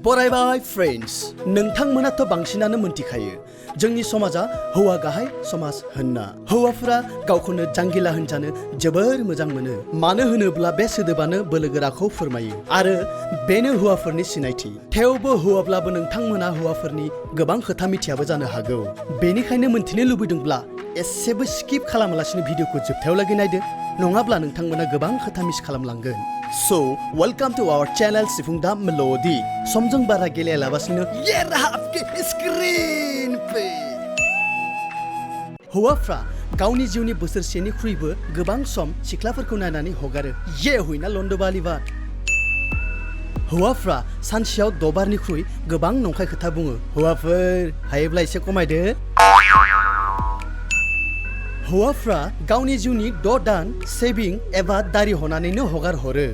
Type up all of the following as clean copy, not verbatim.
बरायबाय friends नोंथांमोनाथ' बांसिनानो मोनथिखायो जोंनि समाजा हौवा गाहाय समाज होनना हौवाफोरा गावखौनो जांगिला होनजानो जोबोर मोजां मोनो मानो होनोब्ला बे सोदोबानो बोलोगोराखौ फोरमायो आरो बेनो हौवाफोरनि सिनायथि थेवबो हौवाब्लाबो नोंथांमोना हौवाफोरनि गोबां खोथा मिथियाबो जानो हागौ बेनिखायनो मोनथिनो लुबैदोंब्ला एसेबो स्किप खालामालासिनो भिडिअखौ जोबथायाव लागै नायदो नङाब्ला नोंथांमोना गोबां खोथा मिस खालामलांगोन So, welcome to our channel सिफुंदा मेलोडी समजों बारा गेलेयालाबासिनो ये रहा आपके स्क्रीन पे हौवाफ्रा गावनि जिउनि बोसोरसेनिख्रुइबो गोबां सम सिख्लाफोरखौ नायनानै हगारो ये हुइना लन्डबालि बात हौवाफ्रा सानसेयाव 6 बारनिख्रुइ गोबां नंखाय खोथा बुङो हौवाफोर हायोब्ला एसे खमायदो हौवाफ्रा गावनि जिउनि 6 दान सेभिं एबा दारि हनानैनो हगार हरो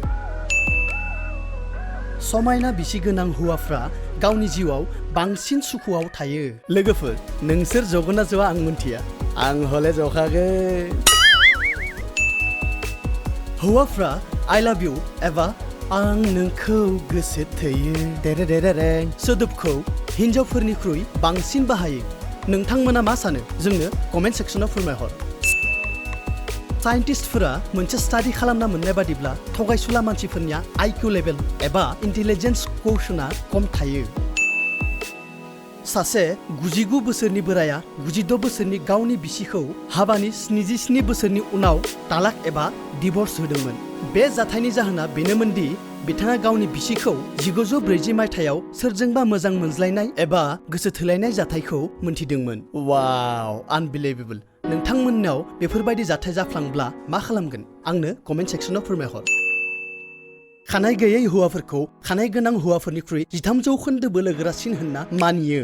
समायना बिसि गोनां हौवाफ्रा गावनि जिउआव बांसिन सुखुआव थायो लोगोफोर नोंसोर जगोना जवा आं मिन्थिया आं हले जखागोन हौवाफ्रा I love you एबा आं नोंखौ गोसो थोयो देरेरेरेरे सोदोबखौ हिन्जावफोरनिख्रुइ बांसिन बाहायो नोंथांमोना मा सानो जोंनो कमेन्ट सेक्सनाव फोरमायहर साइन्टिस्टफोरा मोनसे स्टाडि खालामना मोननाय बादिब्ला थगायसुला मानसिफोरनिया IQ लेभेल एबा इन्टेलिजेन्स कौशलआ खम थायो सासे 99 बोसोरनि बोराया 92 बोसोरनि गावनि बिसिखौ हाबानि 77 बोसोरनि उनाव तालाक एबा डिभर्स होदोंमोन बे जाथायनि जाहोना बेनोमोनदि बिथाङा गावनि बिसिखौ 1940 मायथाइयाव सोरजोंबा मोजां मोनज्लायनाय एबा गोसो थोलायनाय जाथायखौ मोनथिदोंमोन वाव आनबिलिभेबल नोंथांमोननाव बेफोरबायदि जाथाय जाफ्लांब्ला मा खालामगोन आंनो कमेन्ट सेक्सनाव फोरमायहर खानाय गैयै हौवाफोरखौ खानाय गोनां हौवाफोरनिख्रुइ 13% बोलोगोरासिन होनना मानियो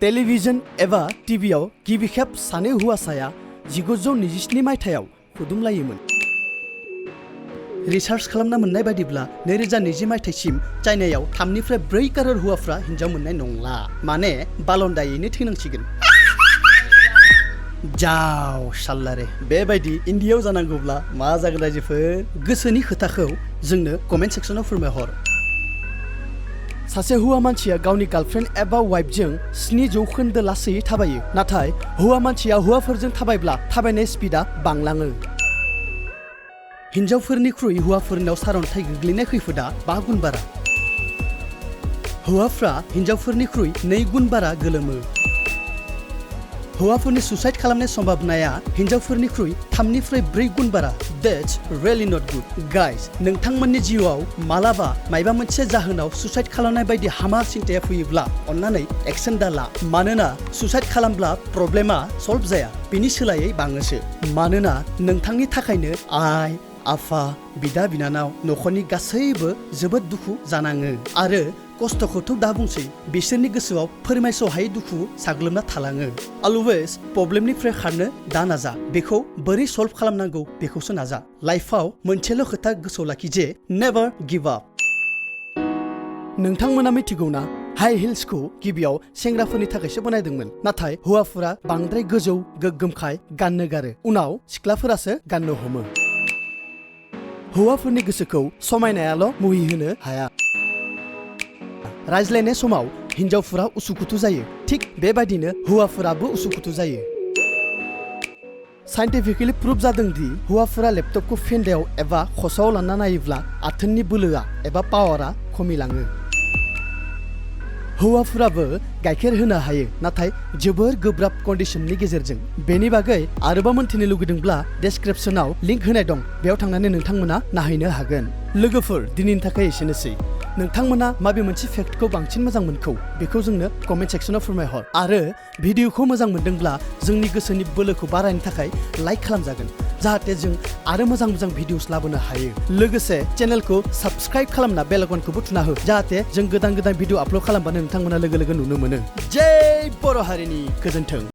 टेलिभिजन एबा टिभिआव गिबि खेब सानै हौवासाया 1927 मायथाइयाव खुदुमलायोमोन रिसार्च खालामना मोननाय बादिब्ला 2020 मायथाइसिम चाइनायाव 3 निफ्राय 4 करोड़ हौवाफ्रा हिन्जाव मोननाय नंला माने बालन्दायैनो थैनांसिगोन जाव साल्लारे बेबायदि इन्डियायाव जानांगौब्ला मा जागोन रायजोफोर गोसोनि खोथाखौ जोंनो कमेन्ट सेक्सनाव फोरमायहर सासे हौवा मानसिया गावनि गार्लफ्रेन्ड एबा वाइफजों 7% लासैयै थाबायो नाथाय हौवा मानसिया हौवाफोरजों थाबायब्ला थाबायनाय स्पिडा बांलाङो हिन्जावफोरनिख्रुइ हौवाफोरनाव सारअन्थाइ गोग्लैनाय खैफोदा 5 गुन बारा हौवाफ्रा हिन्जावफोरनिख्रुइ 2 गुन बारा गोलोमो हौवाफोरनि सुसाइड खालामनाय सम्भावनाया हिन्जावफोरनिख्रुइ 3 निफ्राय 4 गुन बारा That's really not good guys नोंथांमोननि जिउआव मालाबा मायबा मोनसे जाहोनाव सुसाइड खालामनाय बायदि हामा सिन्ताया फैयोब्ला अन्नानै एक्सन दाला मानोना सुसाइड खालामब्ला प्रब्लेमा सल्भ जाया बिनि सोलायै बाङोसो मानोना नोंथांनि थाखायनो आइ आफा बिदा बिनानाव नखरनि गासैबो जोबोद दुखु जानाङो आरो कस्तखौथ' दा बुंसै बिसोरनि गोसोआव फोरमायस'हायै दुखु साग्लोबना थालाङो अलवेज प्रब्लेमनिफ्राय खारनो दा नाजा बेखौ बोरै सल्भ खालामनांगौ बेखौसो नाजा लाइफआव मोनसेल' खोथा गोसोआव लाखि जे नेभार गिभ आप नोंथांमोना मिथिगौना हाई हिल्सखौ गिबियाव सेंग्राफोरनि थाखायसो बनायदोंमोन नाथाय हौवाफोरा बांद्राय गोजौ गोग्गोमखाय गाननो गारो उनाव सिख्लाफोरासो गाननो हमो हौवाफोरनि गोसोखौ समायनायाल' मुहि होनो हाया रायज्लायनाय समाव हिन्जावफोरा उसुखुथु जायो थिग बेबायदिनो हौवाफोराबो उसुखुथु जायो साइन्टिफिकेलि प्रुफ जादों दि हौवाफोरा लेपटपखौ फेन्दायाव एबा खसायाव लाना नायोब्ला आथोननि बोलोआ एबा पावारा खमिलाङो हौवाफोराबो गाइखेर होनो हायो नाथाय जोबोर गोब्राब कन्डिशननि गेजेरजों बेनि बागै आरोबाव मोनथिनो लुगैदोंब्ला डेसक्रिपसनाव लिंक होनाय दं बेयाव थांनानै नोंथांमोना नायहैनो हागोन लोगोफोर दिनैनि थाखाय एसेनोसै नोंथांमोना माबे मोनसे फेक्टखौ बांसिन मोजां मोनखौ बेखौ जोंनो कमेन्ट सेक्सनाव फोरमायहर आरो भिडिअखौ मोजां मोनदोंब्ला जोंनि गोसोनि बोलोखौ बारायनो थाखाय लाइक खालामजागोन जाहाथे जों आरो मोजां मोजां भिडिअस लाबोनो हायो लोगोसे चेनेलखौ साबस्क्राइब खालामना बेल आइकनखौबो थुना हो जाहाथे जों गोदान भिडिअ आपल'ड खालामबानो नोंथांमोना लोगो लोगो नुनो मोनो जय बर' हारिनि गोजोन्थों